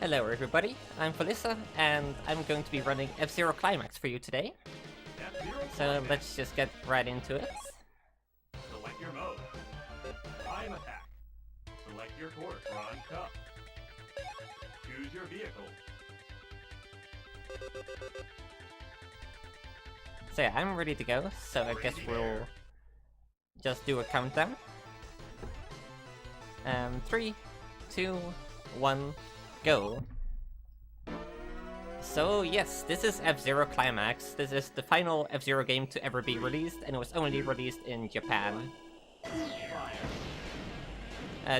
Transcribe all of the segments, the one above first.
Hello everybody, I'm Valyssa, and I'm going to be running F-Zero Climax for you today. So let's just get right into it. Select your mode. Prime attack. Select your course, Ron Cup. Choose your vehicle. So yeah, I'm ready to go, so I guess we'll just do a countdown. 3, 2, 1, go. So yes, this is F-Zero Climax. This is the final F-Zero game to ever be released, and it was only released in Japan.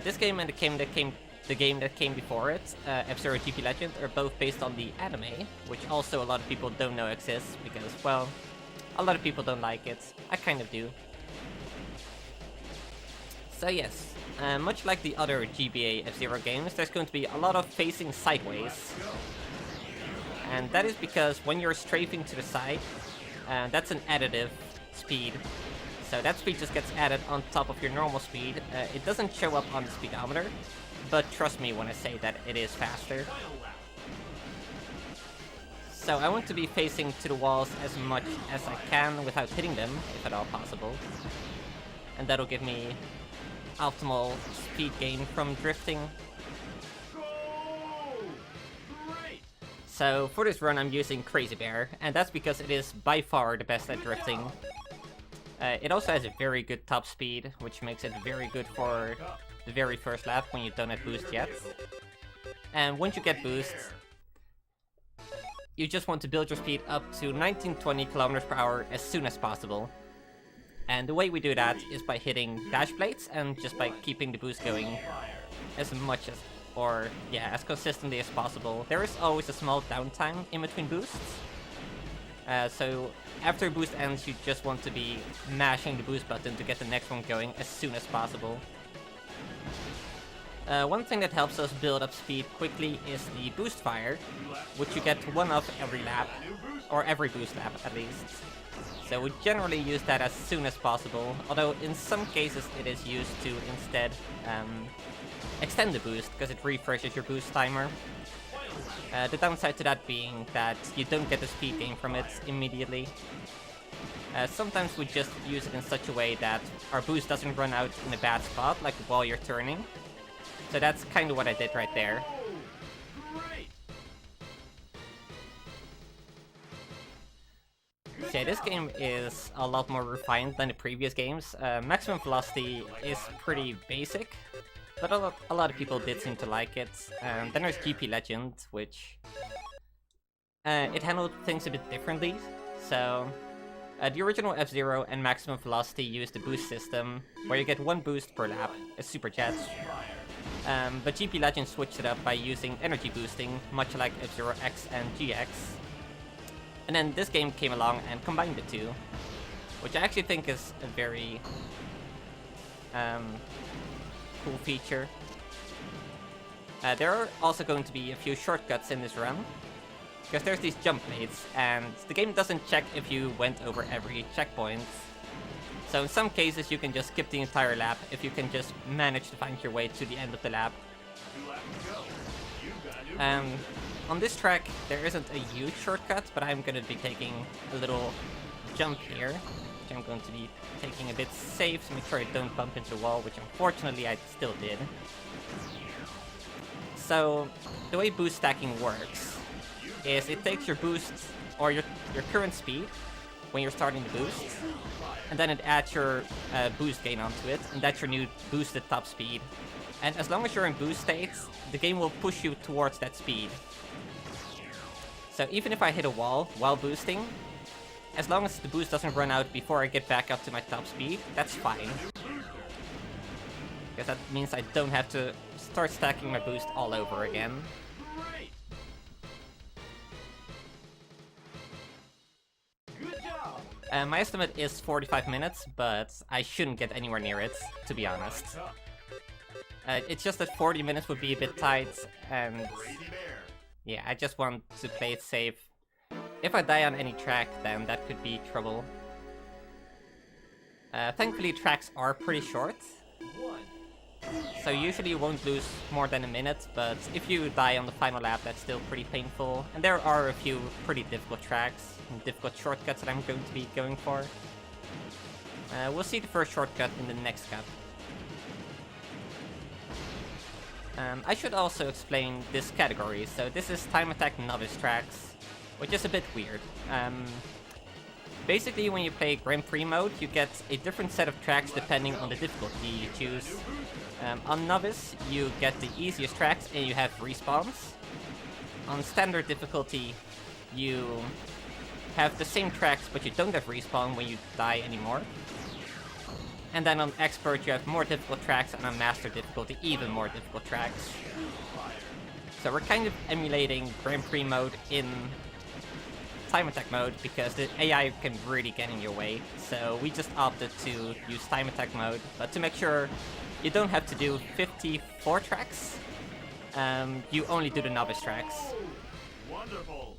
This game and the game that came before it, F-Zero GP Legend, are both based on the anime, which also a lot of people don't know exists, because, well, a lot of people don't like it. I kind of do. So yes, much like the other GBA F-Zero games, there's going to be a lot of facing sideways. And that is because when you're strafing to the side, that's an additive speed. So that speed just gets added on top of your normal speed. It doesn't show up on the speedometer, but trust me when I say that it is faster. So I want to be facing to the walls as much as I can without hitting them, if at all possible. And that'll give me optimal speed gain from drifting. So for this run I'm using Crazy Bear, and that's because it is by far the best at drifting. It also has a very good top speed, which makes it very good for the very first lap when you don't have boost yet. And once you get boost, you just want to build your speed up to 1920 kilometers per hour as soon as possible. And the way we do that is by hitting dash plates and just by keeping the boost going as much as consistently as possible. There is always a small downtime in between boosts. So after a boost ends, you just want to be mashing the boost button to get the next one going as soon as possible. One thing that helps us build up speed quickly is the boost fire, which you get one of every lap, or every boost lap at least. So we generally use that as soon as possible, although in some cases it is used to instead extend the boost, because it refreshes your boost timer. The downside to that being that you don't get the speed gain from it immediately. Sometimes we just use it in such a way that our boost doesn't run out in a bad spot, like while you're turning. So that's kind of what I did right there. So yeah, this game is a lot more refined than the previous games. Maximum Velocity is pretty basic, but a lot of people did seem to like it. Then there's GP Legend, which it handled things a bit differently. So the original F-Zero and Maximum Velocity used the boost system, where you get one boost per lap, a super jet. But GP Legend switched it up by using energy boosting, much like F-Zero X and GX. And then this game came along and combined the two, which I actually think is a very cool feature. There are also going to be a few shortcuts in this run, because there's these jump blades, and the game doesn't check if you went over every checkpoint. So in some cases you can just skip the entire lap if you can just manage to find your way to the end of the lap. On this track there isn't a huge shortcut, but I'm going to be taking a little jump here, which I'm going to be taking a bit safe to make sure I don't bump into the wall, which unfortunately I still did. So the way boost stacking works is it takes your boost, or your current speed when you're starting the boost, and then it adds your boost gain onto it, and that's your new boosted top speed. And as long as you're in boost state, the game will push you towards that speed. So even if I hit a wall while boosting, as long as the boost doesn't run out before I get back up to my top speed, that's fine. Because that means I don't have to start stacking my boost all over again. My estimate is 45 minutes, but I shouldn't get anywhere near it, to be honest. It's just that 40 minutes would be a bit tight, and yeah, I just want to play it safe. If I die on any track, then that could be trouble. Thankfully, tracks are pretty short. So usually you won't lose more than a minute, but if you die on the final lap, that's still pretty painful. And there are a few pretty difficult tracks and difficult shortcuts that I'm going to be going for. We'll see the first shortcut in the next cup. I should also explain this category. So this is Time Attack Novice tracks, which is a bit weird. Basically, when you play Grand Prix mode, you get a different set of tracks depending on the difficulty you choose. On Novice, you get the easiest tracks and you have respawns. On Standard difficulty, you have the same tracks, but you don't have respawn when you die anymore. And then on Expert, you have more difficult tracks, and on Master difficulty, even more difficult tracks. So we're kind of emulating Grand Prix mode in Time Attack mode, because the AI can really get in your way. So we just opted to use Time Attack mode, but to make sure you don't have to do 54 tracks, you only do the Novice tracks. Wonderful.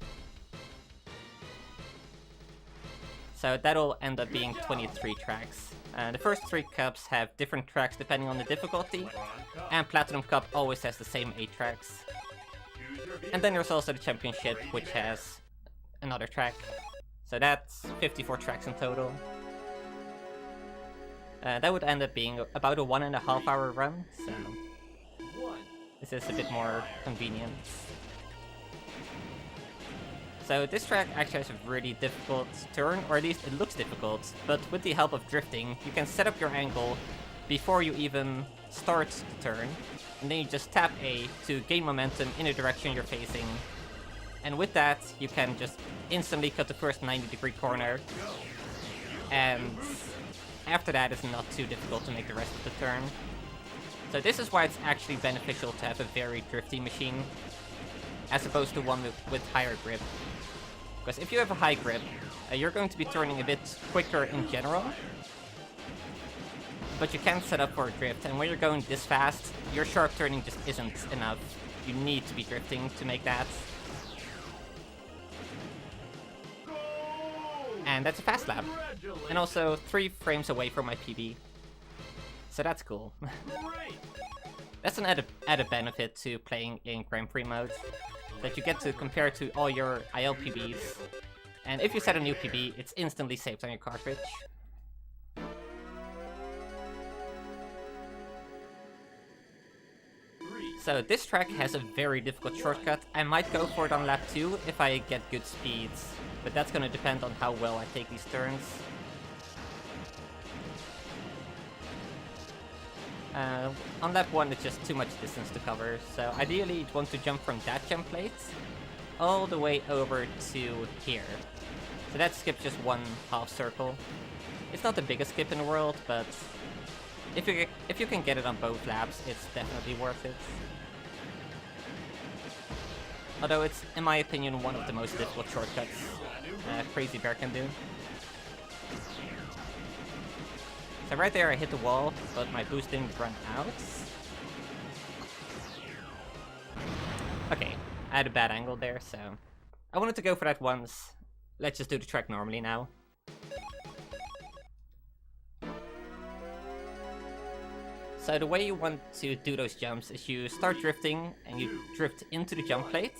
So that'll end up being 23 tracks. The first 3 cups have different tracks depending on the difficulty, and Platinum Cup always has the same 8 tracks. And then there's also the Championship, which has another track. So that's 54 tracks in total. That would end up being about a 1.5 hour run, so this is a bit more convenient. So this track actually has a really difficult turn, or at least it looks difficult, but with the help of drifting, you can set up your angle before you even start the turn, and then you just tap A to gain momentum in the direction you're facing. And with that, you can just instantly cut the first 90-degree corner, and after that it's not too difficult to make the rest of the turn. So this is why it's actually beneficial to have a very drifty machine, as opposed to one with higher grip. Because if you have a high grip, you're going to be turning a bit quicker in general, but you can't set up for a drift, and when you're going this fast, your sharp turning just isn't enough. You need to be drifting to make that. And that's a fast lap. And also 3 frames away from my PB. So that's cool. That's an added benefit to playing in Grand Prix mode, that you get to compare to all your IL PBs. And if you set a new PB, it's instantly saved on your cartridge. So this track has a very difficult shortcut. I might go for it on lap 2 if I get good speeds, but that's gonna depend on how well I take these turns. On lap 1 it's just too much distance to cover, so ideally you'd want to jump from that jump plate all the way over to here. So that skips just 1 half circle. It's not the biggest skip in the world, but if you can get it on both laps, it's definitely worth it. Although it's, in my opinion, one of the most difficult shortcuts Crazy Bear can do. So right there I hit the wall, but my boost didn't run out. Okay, I had a bad angle there, so I wanted to go for that once. Let's just do the track normally now. So the way you want to do those jumps is you start drifting and you drift into the jump plate.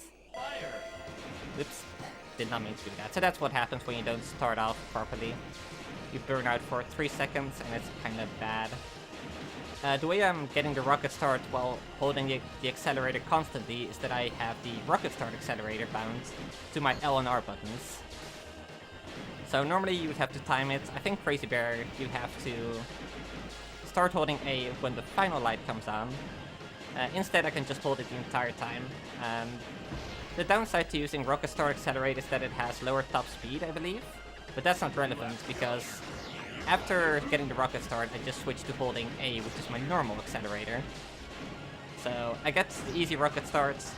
Oops, did not mean to do that. So that's what happens when you don't start off properly. You burn out for 3 seconds and it's kind of bad. The way I'm getting the rocket start while holding the accelerator constantly is that I have the rocket start accelerator bound to my L and R buttons. So normally you would have to time it. I think Crazy Bear, you have to start holding A when the final light comes on. Instead I can just hold it the entire time. The downside to using Rocket Start Accelerate is that it has lower top speed, I believe. But that's not relevant, because after getting the Rocket Start, I just switched to holding A, which is my normal accelerator. So I get the easy Rocket Starts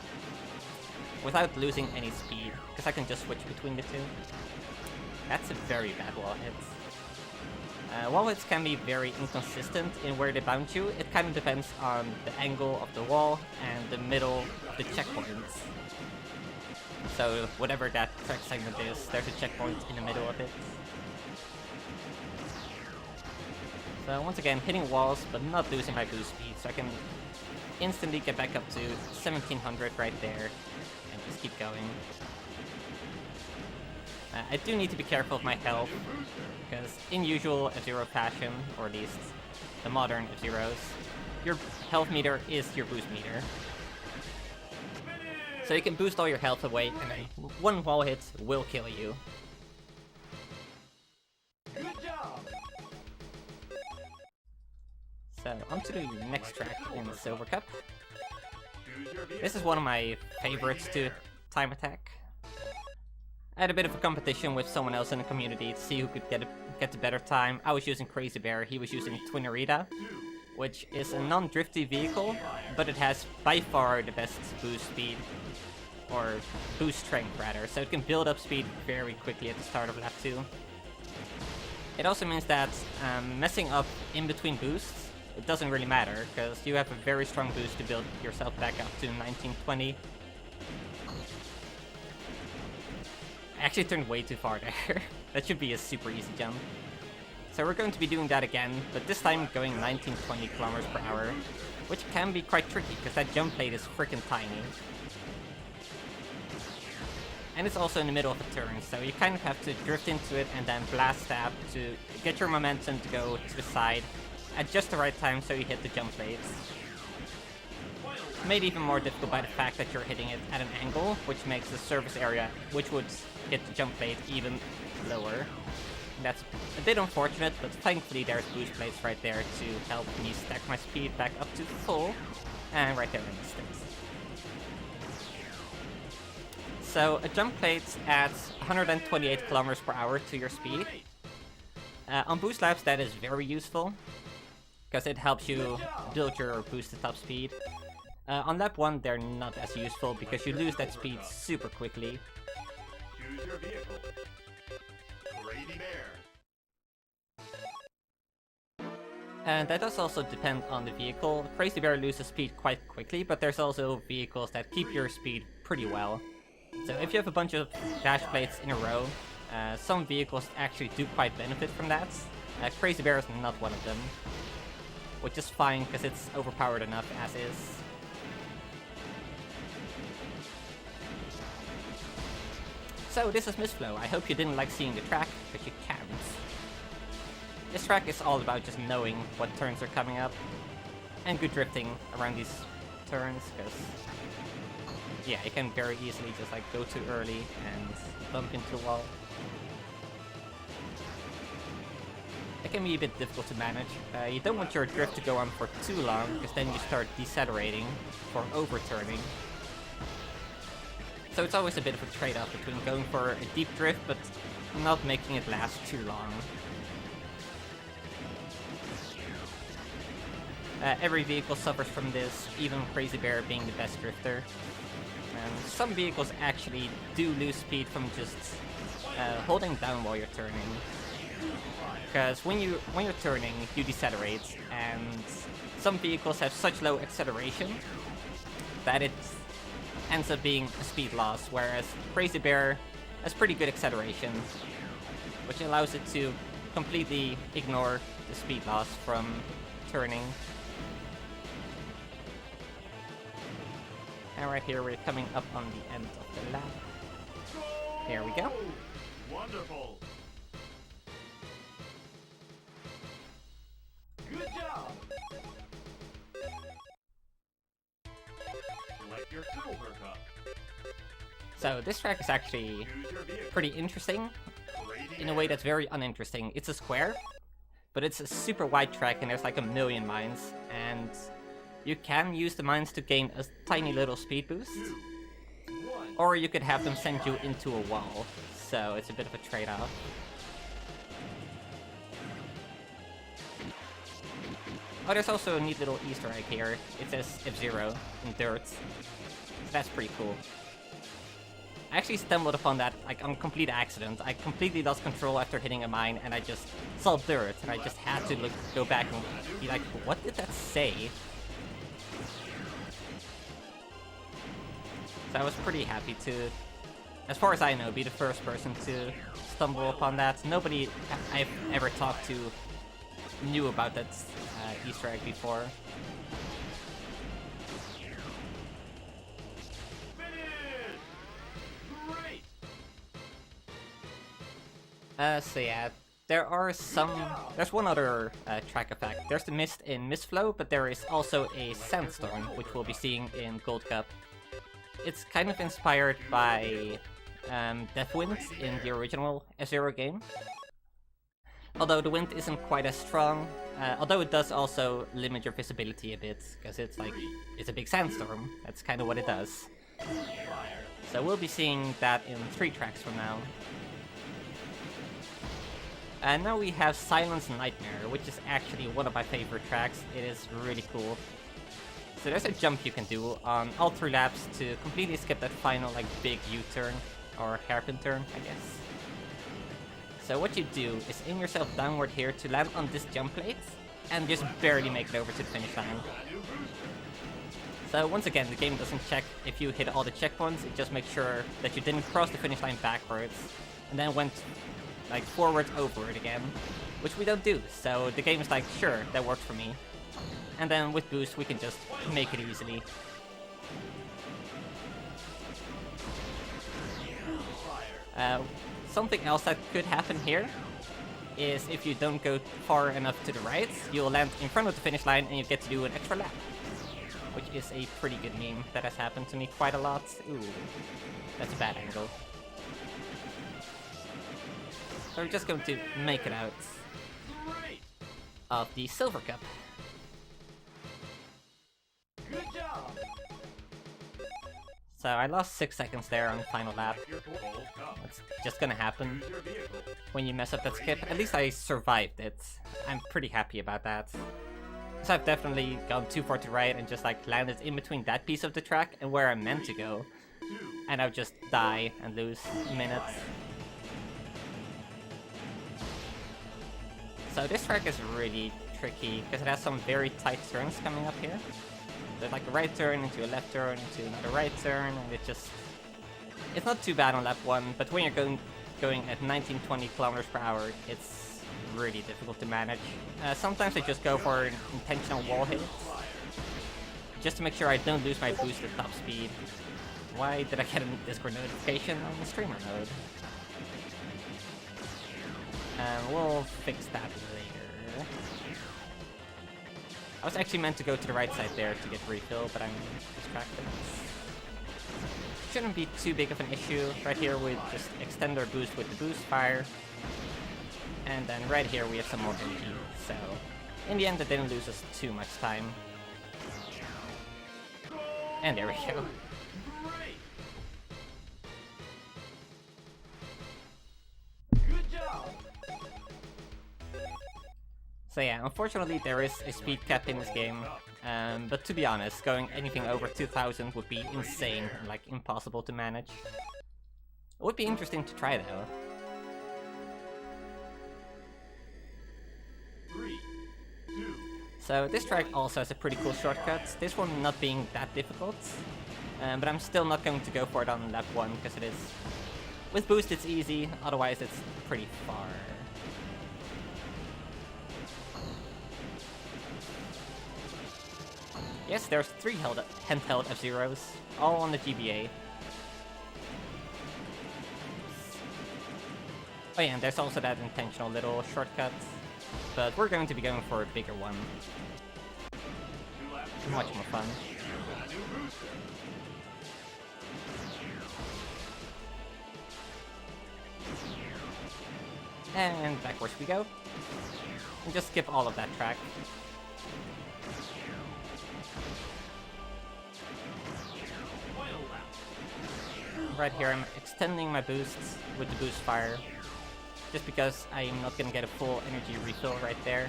without losing any speed, because I can just switch between the two. That's a very bad wall hit. Wall hits can be very inconsistent in where they bounce you. It kind of depends on the angle of the wall and the middle of the checkpoints. So whatever that track segment is, there's a checkpoint in the middle of it. So once again, hitting walls, but not losing my boost speed, so I can instantly get back up to 1700 right there, and just keep going. I do need to be careful of my health, because in usual F-Zero fashion, or at least the modern F-Zeros, your health meter is your boost meter. So you can boost all your health away, and then one wall hit will kill you. So, onto the next track in the Silver Cup. This is one of my favorites to time attack. I had a bit of a competition with someone else in the community to see who could get the better time. I was using Crazy Bear, he was using Twinnerita, which is a non-drifty vehicle, but it has by far the best boost speed, or boost strength rather, so it can build up speed very quickly at the start of lap 2. It also means that messing up in between boosts, it doesn't really matter, because you have a very strong boost to build yourself back up to 1920. I actually turned way too far there. That should be a super easy jump. So we're going to be doing that again, but this time going 1920 kilometers per hour, which can be quite tricky, because that jump plate is freaking tiny. And it's also in the middle of a turn, so you kind of have to drift into it and then blast stab to get your momentum to go to the side at just the right time so you hit the jump plates. Made even more difficult by the fact that you're hitting it at an angle, which makes the surface area, which would hit the jump plate, even lower. And that's a bit unfortunate, but thankfully there's boost plates right there to help me stack my speed back up to full, and right there in the sticks. So a jump plate adds 128 kilometers per hour to your speed. On boost laps that is very useful, because it helps you build your boosted top speed. On lap 1 they're not as useful, because you lose that speed super quickly. Choose your vehicle. Crazy Bear. And that does also depend on the vehicle. Crazy Bear loses speed quite quickly, but there's also vehicles that keep your speed pretty well. So if you have a bunch of dash plates in a row, some vehicles actually do quite benefit from that. Crazy Bear is not one of them, which is fine because it's overpowered enough as is. So this is Mistflow. I hope you didn't like seeing the track, but you can't. This track is all about just knowing what turns are coming up, and good drifting around these turns, because yeah, you can very easily just like go too early and bump into a wall. It can be a bit difficult to manage. You don't want your drift to go on for too long, because then you start decelerating for overturning. So it's always a bit of a trade-off between going for a deep drift, but not making it last too long. Every vehicle suffers from this, even Crazy Bear being the best drifter. And some vehicles actually do lose speed from just holding down while you're turning. Because when you're turning, you decelerate, and some vehicles have such low acceleration that it ends up being a speed loss, whereas Crazy Bear has pretty good acceleration, which allows it to completely ignore the speed loss from turning. And right here we're coming up on the end of the lap. There we go. Wonderful. Good job. Select your Silver Cup. So this track is actually Choose your vehicle. pretty interesting, Crazy in a way that's very uninteresting. It's a square, but it's a super wide track and there's like a million mines, and you can use the mines to gain a tiny little speed boost, or you could have them send you into a wall, so it's a bit of a trade-off. Oh, there's also a neat little Easter egg here. It says F-Zero in dirt, so that's pretty cool. I actually stumbled upon that like on complete accident. I completely lost control after hitting a mine, and I just saw dirt, and I just had to go back and be like, what did that say? So I was pretty happy to, as far as I know, be the first person to stumble upon that. Nobody I've ever talked to knew about that Easter egg before. So yeah, there's one other track effect. There's the mist in Mistflow, but there is also a sandstorm, which we'll be seeing in Gold Cup. It's kind of inspired by Death Wind in the original F-Zero game. Although the wind isn't quite as strong, although it does also limit your visibility a bit, because it's a big sandstorm. That's kind of what it does. So we'll be seeing that in 3 tracks from now. And now we have Silence Nightmare, which is actually one of my favorite tracks. It is really cool. So there's a jump you can do on all 3 laps to completely skip that final big U-turn, or hairpin turn, I guess. So what you do is aim yourself downward here to land on this jump plate, and just barely make it over to the finish line. So once again, the game doesn't check if you hit all the checkpoints, it just makes sure that you didn't cross the finish line backwards, and then went forward over it again, which we don't do, so the game is sure, that works for me. And then with boost, we can just make it easily. Something else that could happen here is if you don't go far enough to the right, you'll land in front of the finish line and you get to do an extra lap. Which is a pretty good meme that has happened to me quite a lot. Ooh, that's a bad angle. So we're just going to make it out of the Silver Cup. Good job. So I lost 6 seconds there on the final lap. That's just gonna happen when you mess up that skip. At least I survived it. I'm pretty happy about that. Because I've definitely gone too far to the right and just landed in between that piece of the track and where I'm meant to go. And I would just die and lose minutes. So this track is really tricky because it has some very tight turns coming up here. There's a right turn into a left turn into another right turn, and it's not too bad on lap 1, but when you're going at 19-20 kilometers per hour, it's really difficult to manage. Sometimes I just go for an intentional wall hit, just to make sure I don't lose my boost at top speed. Why did I get a Discord notification on the streamer mode? We'll fix that later. I was actually meant to go to the right side there to get refill, but I'm distracted. Shouldn't be too big of an issue. Right here we just extend our boost with the boost fire. And then right here we have some more energy. So in the end it didn't lose us too much time. And there we go. So yeah, unfortunately there is a speed cap in this game, but to be honest, going anything over 2000 would be insane and impossible to manage. It would be interesting to try though. 3, 2. So this track also has a pretty cool shortcut, this one not being that difficult, but I'm still not going to go for it on lap 1 because it is... With boost it's easy, otherwise it's pretty far. Yes, there's 3 handheld F-Zeros, all on the GBA. Oh yeah, and there's also that intentional little shortcut, but we're going to be going for a bigger one. Much more fun. And backwards we go. And just skip all of that track. Right here I'm extending my boosts with the boost fire, just because I'm not gonna get a full energy refill right there.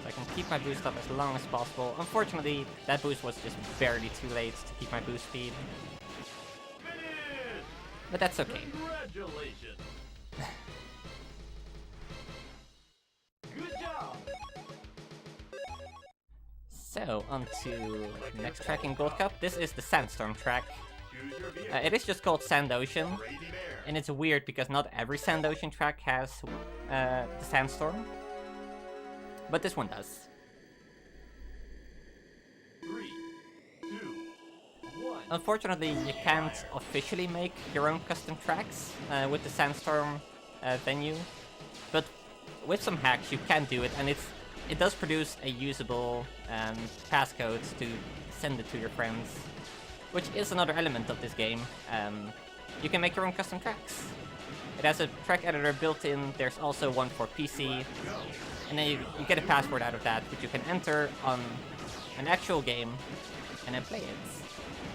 So I can keep my boost up as long as possible. Unfortunately, that boost was just barely too late to keep my boost speed. But that's okay. Congratulations. Good job. So, on to the next track in Gold Cup. This is the Sandstorm track. Choose your vehicle. It is just called Sand Ocean, Crazy Bear. and it's weird because not every Sand Ocean track has the Sandstorm. but this one does. 3, 2, 1. Unfortunately, you can't officially make your own custom tracks with the Sandstorm venue, but with some hacks you can do it, and it does produce a usable passcode to send it to your friends, which is another element of this game. You can make your own custom tracks. It has a track editor built in, there's also one for PC, and then you get a password out of that, which you can enter on an actual game, and then play it.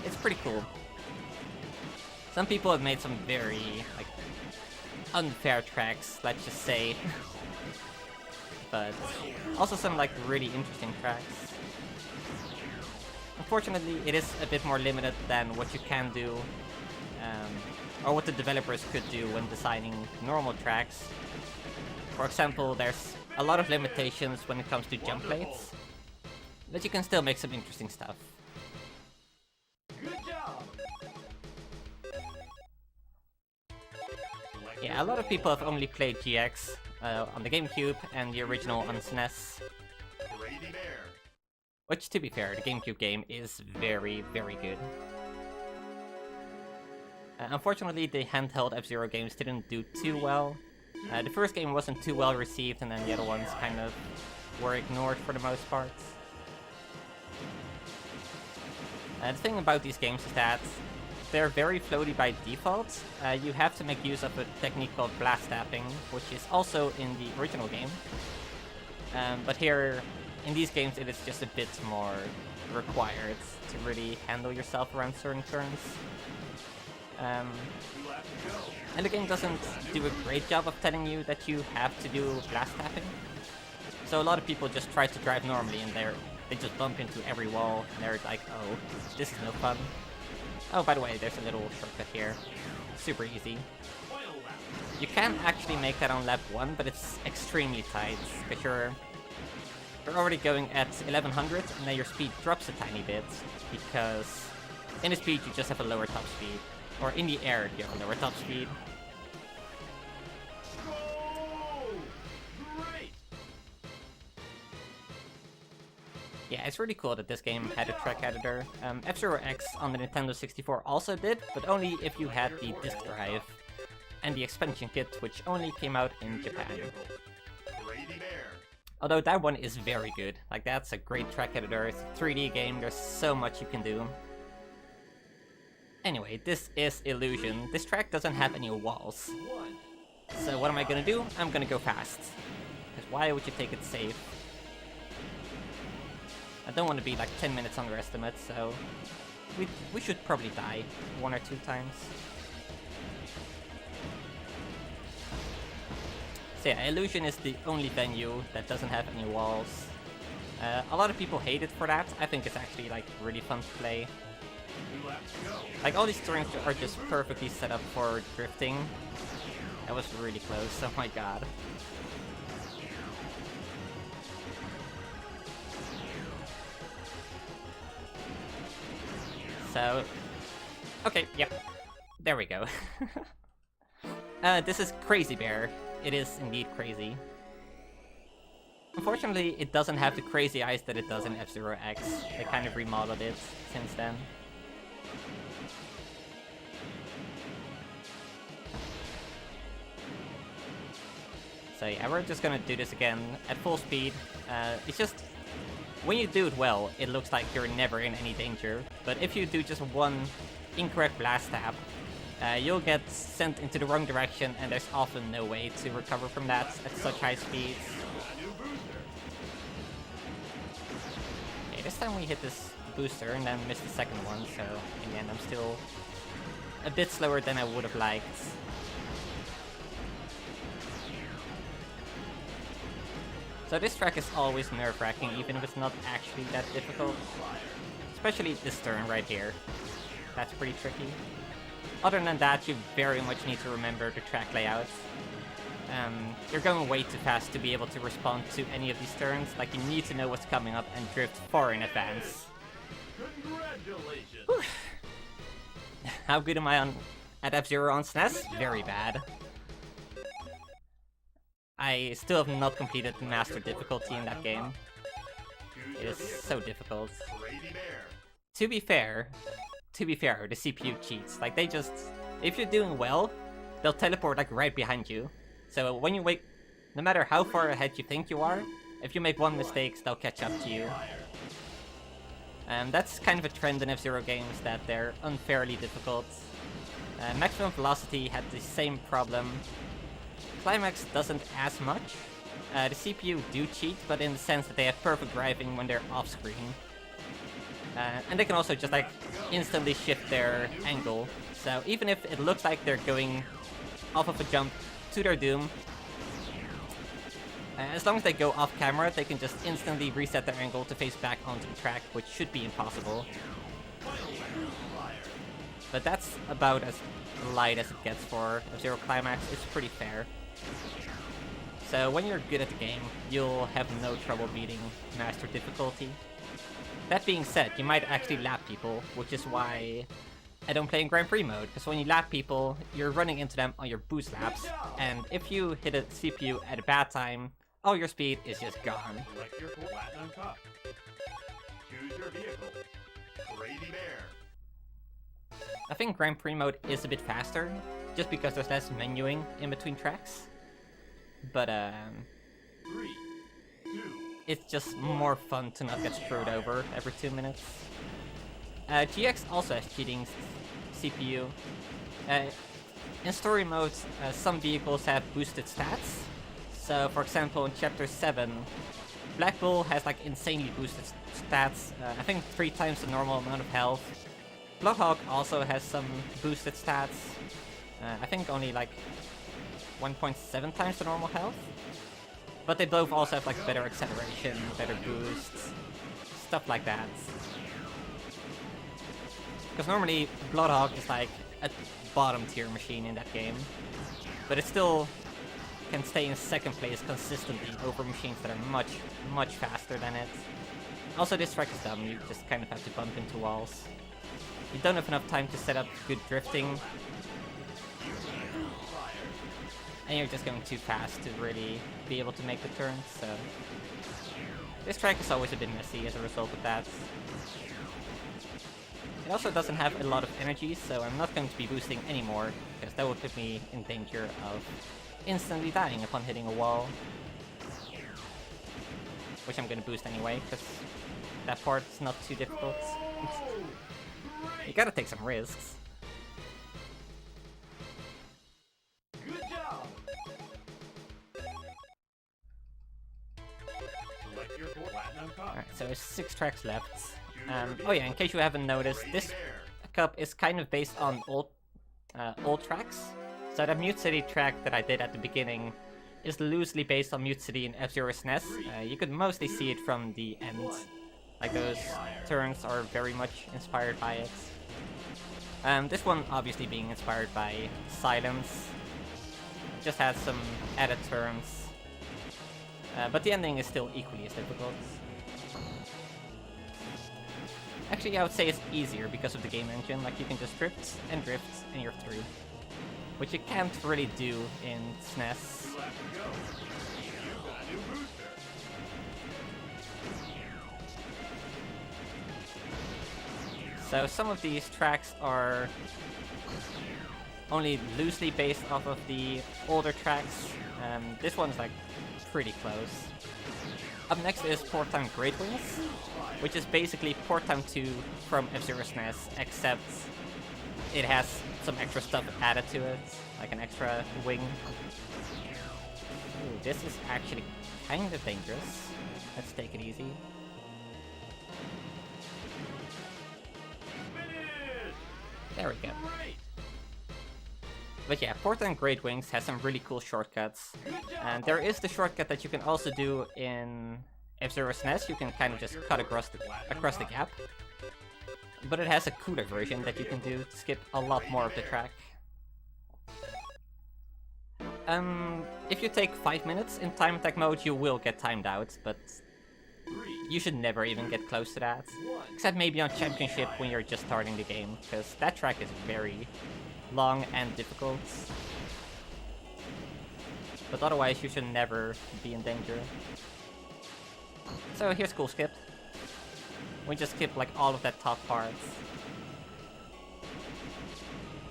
It's pretty cool. Some people have made some very, like, unfair tracks, let's just say. But also some, like, really interesting tracks. Unfortunately, it is a bit more limited than what you can do, or what the developers could do when designing normal tracks. For example, there's a lot of limitations when it comes to jump plates, but you can still make some interesting stuff. Good job. Yeah, a lot of people have only played GX on the GameCube and the original on SNES. Brady Bear. Which, to be fair, the GameCube game is very, very good. Unfortunately, the handheld F-Zero games didn't do too well. The first game wasn't too well received, and then the other ones kind of were ignored for the most part. The thing about these games is that they're very floaty by default. You have to make use of a technique called blast tapping, which is also in the original game. But here, in these games, it is just a bit more required to really handle yourself around certain turns. And the game doesn't do a great job of telling you that you have to do blast tapping. So a lot of people just try to drive normally, and they just bump into every wall, and they're like, oh, this is no fun. Oh, by the way, there's a little shortcut here. Super easy. You can actually make that on lap 1, but it's extremely tight, because you're already going at 1100, and then your speed drops a tiny bit, because in the speed you just have a lower top speed. Or in the air, you have a lower top speed. Yeah, it's really cool that this game had a track editor. F-Zero X on the Nintendo 64 also did, but only if you had the disk drive and the expansion kit, which only came out in Japan. Although that one is very good. Like, that's a great track editor. It's a 3D game, there's so much you can do. Anyway, this is Illusion. This track doesn't have any walls. So what am I gonna do? I'm gonna go fast. Because why would you take it safe? I don't want to be like 10 minutes underestimate, so we should probably die 1 or 2 times. So yeah, Illusion is the only venue that doesn't have any walls. A lot of people hate it for that. I think it's actually like really fun to play. Like, all these turns are just perfectly set up for drifting. That was really close, oh my god. So, okay, yep, there we go. This is Crazy Bear. It is indeed crazy. Unfortunately, it doesn't have the crazy eyes that it does in F-Zero X. They kind of remodeled it since then. So yeah, we're just gonna do this again at full speed. It's just, when you do it well, it looks like you're never in any danger. But if you do just one incorrect blast tap, you'll get sent into the wrong direction, and there's often no way to recover from that at such high speeds. Okay, this time we hit this booster and then missed the second one, so in the end I'm still a bit slower than I would have liked. So this track is always nerve-wracking, even if it's not actually that difficult. Especially this turn right here. That's pretty tricky. Other than that, you very much need to remember the track layout. You're going way too fast to be able to respond to any of these turns. Like, you need to know what's coming up and drift far in advance. Congratulations! Whew. How good am I at F-Zero on SNES? Very bad. I still have not completed the master difficulty in that game. It is so difficult. To be fair, the CPU cheats. Like, they just... If you're doing well, they'll teleport, like, right behind you. So when you wait, no matter how far ahead you think you are, if you make one mistake, they'll catch up to you. And that's kind of a trend in F-Zero games, that they're unfairly difficult. Maximum Velocity had the same problem. Climax doesn't as much. The CPU do cheat, but in the sense that they have perfect driving when they're off-screen. And they can also just, like, instantly shift their angle. So even if it looks like they're going off of a jump to their doom, as long as they go off camera, they can just instantly reset their angle to face back onto the track, which should be impossible. But that's about as light as it gets for F-Zero Climax. It's pretty fair. So when you're good at the game, you'll have no trouble beating master difficulty. That being said, you might actually lap people, which is why I don't play in Grand Prix mode, because when you lap people, you're running into them on your boost laps, and if you hit a CPU at a bad time, all your speed is just gone. Select your Platinum Cup. Choose your vehicle. Crazy Bear. I think Grand Prix mode is a bit faster, just because there's less menuing in between tracks. But, 3, 2, it's just more fun to not get screwed over every 2 minutes. GX also has cheating CPU. In story modes, some vehicles have boosted stats. So, for example, in Chapter 7, Black Bull has like insanely boosted stats. I think 3 times the normal amount of health. Bloodhawk also has some boosted stats. I think only like 1.7 times the normal health. But they both also have like better acceleration, better boosts, stuff like that. Because normally Bloodhawk is like a bottom tier machine in that game. But it still can stay in second place consistently over machines that are much, much faster than it. Also, this track is dumb, you just kind of have to bump into walls. You don't have enough time to set up good drifting. And you're just going too fast to really be able to make the turns, so... This track is always a bit messy as a result of that. It also doesn't have a lot of energy, so I'm not going to be boosting anymore, because that would put me in danger of instantly dying upon hitting a wall. Which I'm gonna boost anyway, because that part's not too difficult. You gotta take some risks. good job. Select your Platinum Cup. Alright, so there's 6 tracks left. Oh yeah, in case you haven't noticed, this cup is kind of based on old tracks. So that Mute City track that I did at the beginning is loosely based on Mute City in F-Zero SNES. You could mostly see it from the end. Like, those turns are very much inspired by it. This one obviously being inspired by Silence. Just had some added turns. But the ending is still equally as difficult. Actually, I would say it's easier because of the game engine. Like, you can just drift, and you're through. Which you can't really do in SNES. So some of these tracks are only loosely based off of the older tracks. This one's like pretty close. Up next is Port Town Great Wings, which is basically Port Town 2 from F-Zero SNES, except it has some extra stuff added to it, like an extra wing. Ooh, this is actually kind of dangerous. Let's take it easy. There we go. But yeah, Port and Great Wings has some really cool shortcuts. And there is the shortcut that you can also do in F-Zero SNES. You can kind of just cut across the gap. But it has a cooler version that you can do to skip a lot more of the track. If you take 5 minutes in time attack mode, you will get timed out, but you should never even get close to that. Except maybe on Championship when you're just starting the game, because that track is very long and difficult. but otherwise you should never be in danger. So here's cool skip. We just skip like all of that top part.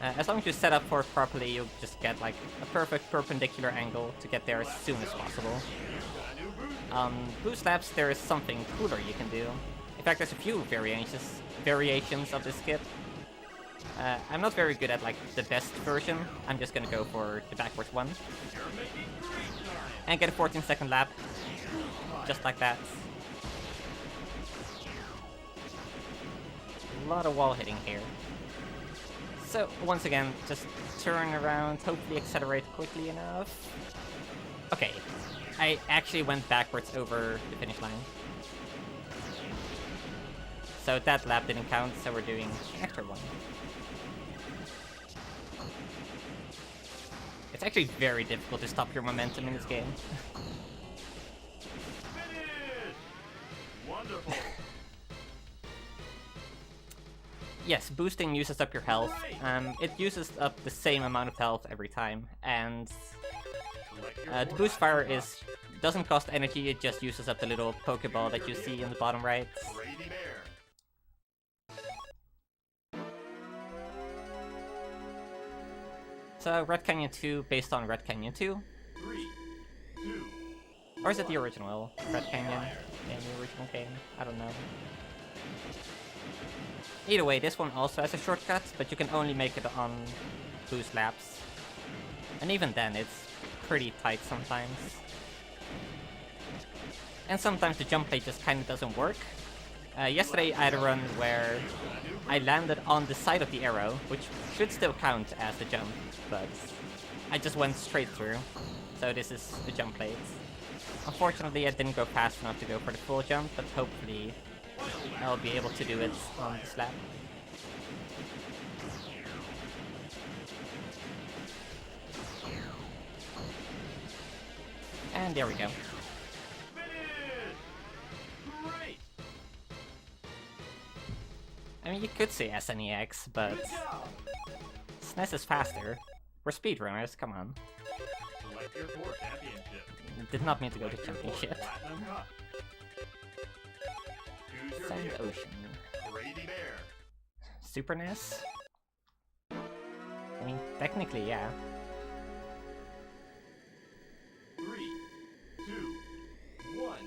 As long as you set up for it properly, you'll just get like a perfect perpendicular angle to get there as soon as possible. Boost laps, there is something cooler you can do. In fact, there's a few variations of this skip. I'm not very good at like the best version. I'm just gonna go for the backwards one. And get a 14-second lap. Just like that. A lot of wall hitting here. So, once again, just turn around, hopefully accelerate quickly enough. Okay, I actually went backwards over the finish line. So that lap didn't count, so we're doing an extra one. It's actually very difficult to stop your momentum in this game. Wonderful. Yes, boosting uses up your health. It uses up the same amount of health every time, and the boost fire doesn't cost energy, it just uses up the little Pokeball that you see in the bottom right. So, Red Canyon 2 based on Red Canyon 2? 3, 2, or is it the original Red Canyon in the original game? I don't know. Either way, this one also has a shortcut, but you can only make it on boost laps. And even then, it's pretty tight sometimes. And sometimes the jump play just kinda doesn't work. Yesterday I had a run where I landed on the side of the arrow, which should still count as the jump, but I just went straight through. So this is the jump plate. Unfortunately, I didn't go fast enough to go for the full jump, but hopefully I'll be able to do it on this lap. And there we go. I mean, you could say SNEX, but SNES is faster. We're speedrunners, come on. Did not mean to go to championship. Sand Ocean. Super NES? I mean, technically, yeah. 3, 2, 1,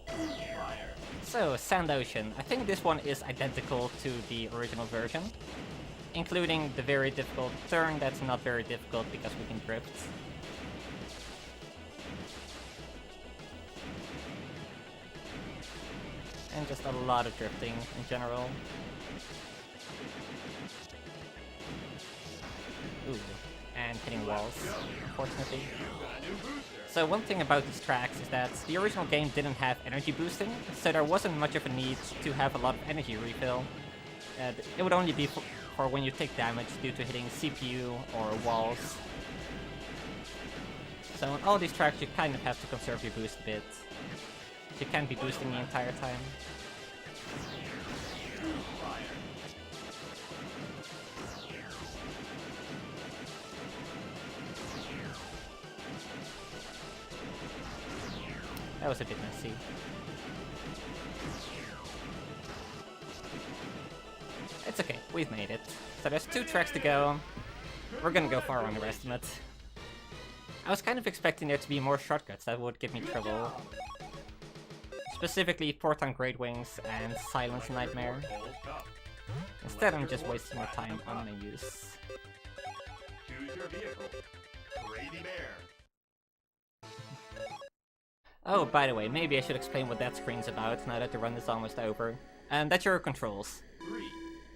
fire. So, Sand Ocean. I think this one is identical to the original version, including the very difficult turn that's not very difficult because we can drift. And just a lot of drifting in general. Ooh, and hitting walls, unfortunately. So one thing about these tracks is that the original game didn't have energy boosting, so there wasn't much of a need to have a lot of energy refill. It would only be for when you take damage due to hitting CPU or walls. So on all these tracks you kind of have to conserve your boost a bit. You can't be boosting the entire time. That was a bit messy. It's okay, we've made it. So there's 2 tracks to go. We're gonna go far on the rest of it. I was kind of expecting there to be more shortcuts that would give me trouble. Specifically Port on Great Wings and Silence Nightmare. Instead I'm just wasting my time on menus. Choose your vehicle. Brady Bear. Oh, by the way, maybe I should explain what that screen's about now that the run is almost over. That's your controls. 3,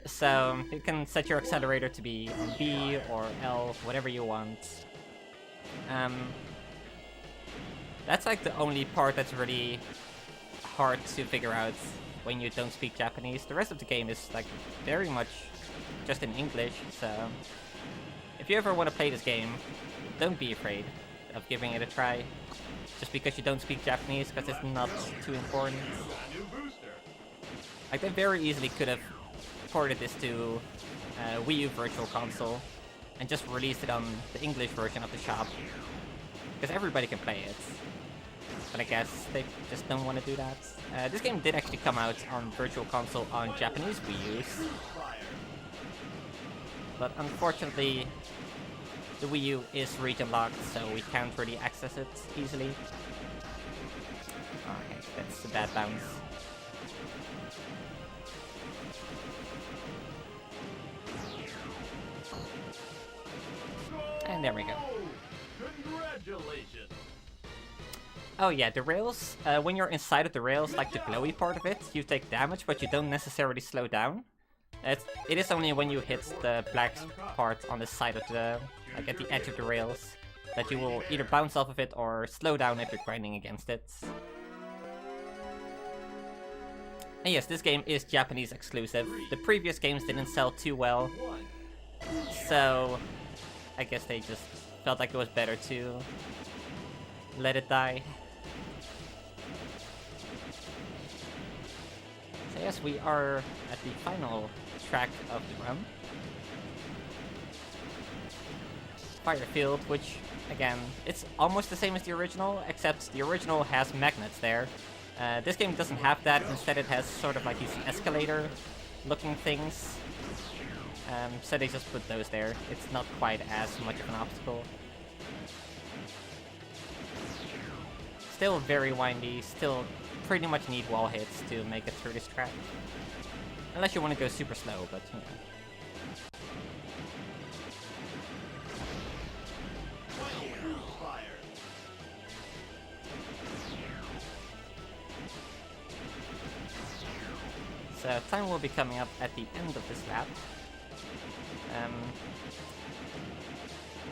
So you can set your accelerator to be on B or L, whatever you want. That's like the only part that's really hard to figure out when you don't speak Japanese. The rest of the game is like very much just in English, so if you ever want to play this game, don't be afraid of giving it a try. Just because you don't speak Japanese, because it's not too important. Like they very easily could have ported this to Wii U Virtual Console and just released it on the English version of the shop. because everybody can play it. But I guess they just don't want to do that. This game did actually come out on Virtual Console on Japanese Wii U's. But unfortunately, the Wii U is region locked, so we can't really access it easily. Okay, that's a bad bounce. And there we go. Congratulations! Oh yeah, the rails, when you're inside of the rails, like the glowy part of it, you take damage, but you don't necessarily slow down. It is only when you hit the black part on the side of the, like at the edge of the rails, that you will either bounce off of it or slow down if you're grinding against it. And yes, this game is Japanese exclusive. The previous games didn't sell too well, so I guess they just felt like it was better to let it die. So yes, we are at the final track of the run. Firefield, which, again, it's almost the same as the original, except the original has magnets there. This game doesn't have that, instead it has sort of like these escalator-looking things. So they just put those there. It's not quite as much of an obstacle. Still very windy, still pretty much need wall hits to make it through this track. Unless you want to go super slow, but you know. So time will be coming up at the end of this lap.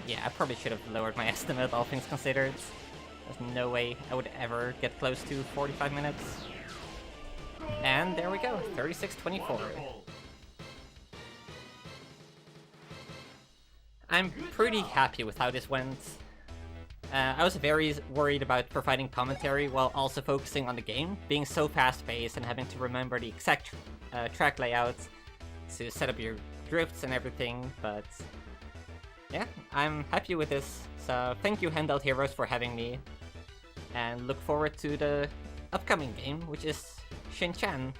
Yeah, I probably should have lowered my estimate, all things considered. There's no way I would ever get close to 45 minutes. And there we go, 36:24. I'm pretty happy with how this went. I was very worried about providing commentary while also focusing on the game, being so fast-paced and having to remember the exact track layout to set up your drifts and everything, but yeah, I'm happy with this. So thank you Handheld Heroes for having me, and look forward to the upcoming game, which is Shin-Chan